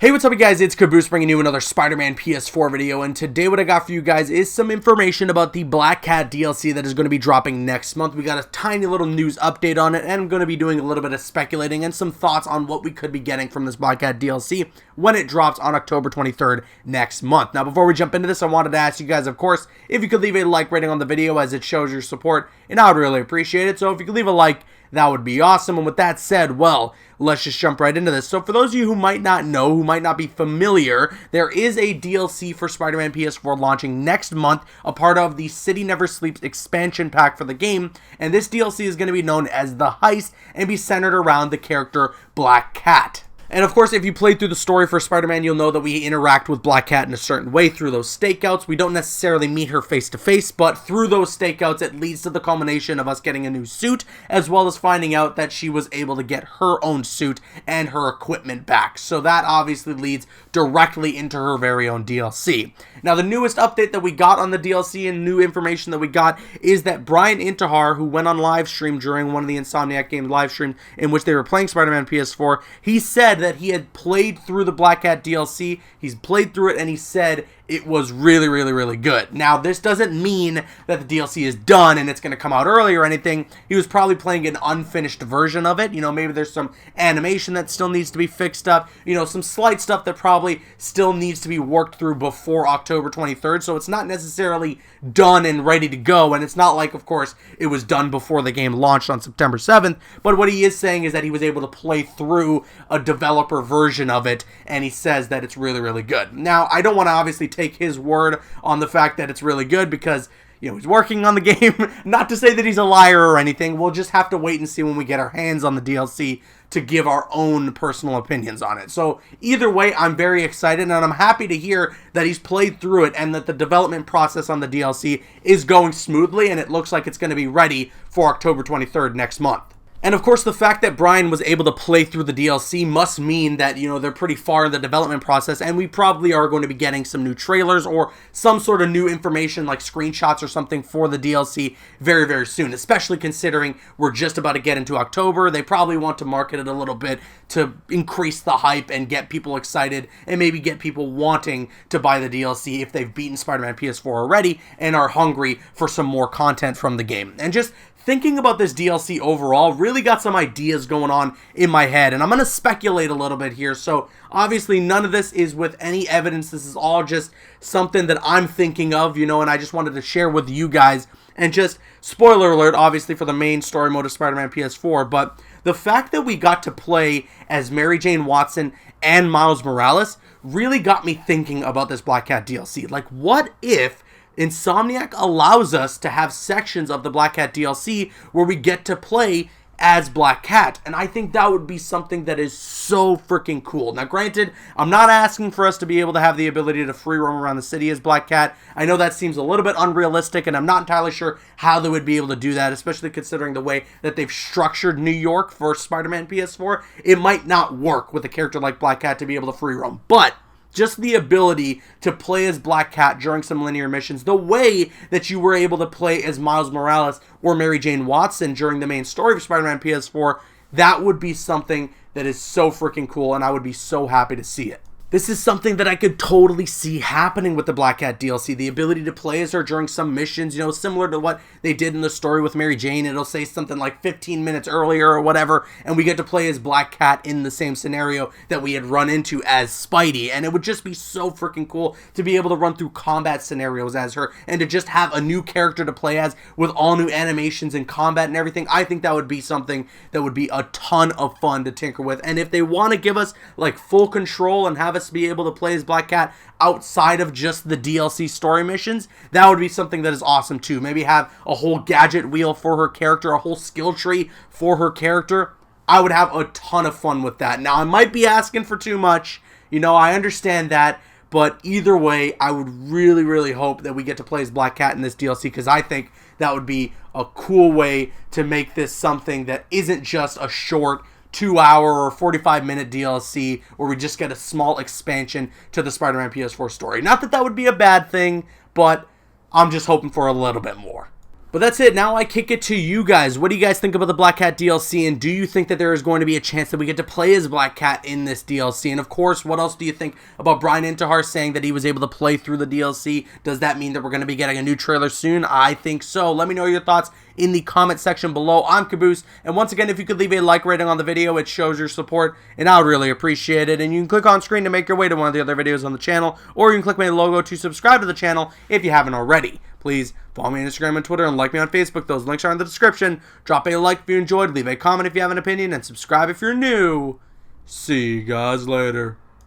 Hey, what's up you guys, it's Caboose bringing you another Spider-Man PS4 video, and today what I got for you guys is some information about the Black Cat DLC that is going to be dropping next month. We got a tiny little news update on it, and I'm going to be doing a little bit of speculating and some thoughts on what we could be getting from this Black Cat DLC when it drops on October 23rd next month. Now, before we jump into this, I wanted to ask you guys, of course, if you could leave a like rating on the video as it shows your support, and I would really appreciate it. So if you could leave a like, that would be awesome. And with that said, well, let's just jump right into this. So for those of you who might not know, who might not be familiar, there is a DLC for Spider-Man PS4 launching next month, a part of the City Never Sleeps expansion pack for the game, and this DLC is going to be known as The Heist and be centered around the character Black Cat. And of course, if you played through the story for Spider-Man, you'll know that we interact with Black Cat in a certain way through those stakeouts. We don't necessarily meet her face to face, but through those stakeouts, it leads to the culmination of us getting a new suit, as well as finding out that she was able to get her own suit and her equipment back. So that obviously leads directly into her very own DLC. Now, the newest update that we got on the DLC and new information that we got is that Brian Intihar, who went on live stream during one of the Insomniac Games live stream in which they were playing Spider-Man PS4, he said that he had played through the Black Cat DLC. He's played through it and he said it was really good. Now, this doesn't mean that the DLC is done and it's going to come out early or anything. He was probably playing an unfinished version of it. You know, maybe there's some animation that still needs to be fixed up. You know, some slight stuff that probably still needs to be worked through before October 23rd. So it's not necessarily done and ready to go. And it's not like, of course, it was done before the game launched on September 7th. But what he is saying is that he was able to play through a developer version of it. And he says that it's really good. Now, I don't want to obviously take his word on the fact that it's really good because, you know, he's working on the game. Not to say that he's a liar or anything. We'll just have to wait and see when we get our hands on the DLC to give our own personal opinions on it. So either way, I'm very excited and I'm happy to hear that he's played through it and that the development process on the DLC is going smoothly and it looks like it's going to be ready for October 23rd next month. And of course, the fact that Brian was able to play through the DLC must mean that, you know, they're pretty far in the development process, and we probably are going to be getting some new trailers or some sort of new information like screenshots or something for the DLC very soon, especially considering we're just about to get into October. They probably want to market it a little bit to increase the hype and get people excited and maybe get people wanting to buy the DLC if they've beaten Spider-Man PS4 already and are hungry for some more content from the game. And just thinking about this DLC overall really got some ideas going on in my head, and I'm going to speculate a little bit here. So obviously none of this is with any evidence. This is all just something that I'm thinking of, you know, and I just wanted to share with you guys. And just spoiler alert, obviously, for the main story mode of Spider-Man PS4, but the fact that we got to play as Mary Jane Watson and Miles Morales really got me thinking about this Black Cat DLC. Like, what if Insomniac allows us to have sections of the Black Cat DLC where we get to play as Black Cat? And I think that would be something that is so freaking cool. Now, granted, I'm not asking for us to be able to have the ability to free roam around the city as Black Cat. I know that seems a little bit unrealistic, and I'm not entirely sure how they would be able to do that, especially considering the way that they've structured New York for Spider-Man PS4. It might not work with a character like Black Cat to be able to free roam, but just the ability to play as Black Cat during some linear missions, the way that you were able to play as Miles Morales or Mary Jane Watson during the main story of Spider-Man PS4, that would be something that is so freaking cool, and I would be so happy to see it. This is something that I could totally see happening with the Black Cat DLC. The ability to play as her during some missions, you know, similar to what they did in the story with Mary Jane. It'll say something like 15 minutes earlier or whatever, and we get to play as Black Cat in the same scenario that we had run into as Spidey. And it would just be so freaking cool to be able to run through combat scenarios as her and to just have a new character to play as with all new animations and combat and everything. I think that would be something that would be a ton of fun to tinker with. And if they want to give us like full control and have us be able to play as Black Cat outside of just the DLC story missions, that would be something that is awesome too. Maybe have a whole gadget wheel for her character, a whole skill tree for her character. I would have a ton of fun with that. Now, I might be asking for too much. You know, I understand that. But either way, I would really hope that we get to play as Black Cat in this DLC, because I think that would be a cool way to make this something that isn't just a short 2-hour or 45-minute DLC where we just get a small expansion to the Spider-Man PS4 story. Not that that would be a bad thing, but I'm just hoping for a little bit more. But that's it. Now I kick it to you guys. What do you guys think about the Black Cat DLC? And do you think that there is going to be a chance that we get to play as Black Cat in this DLC? And of course, what else do you think about Brian Intihar saying that he was able to play through the DLC? Does that mean that we're going to be getting a new trailer soon? I think so. Let me know your thoughts in the comment section below. I'm Caboose. And once again, if you could leave a like rating on the video, it shows your support. And I would really appreciate it. And you can click on screen to make your way to one of the other videos on the channel. Or you can click my logo to subscribe to the channel if you haven't already. Please follow me on Instagram and Twitter and like me on Facebook. Those links are in the description. Drop a like if you enjoyed, leave a comment if you have an opinion, and subscribe if you're new. See you guys later.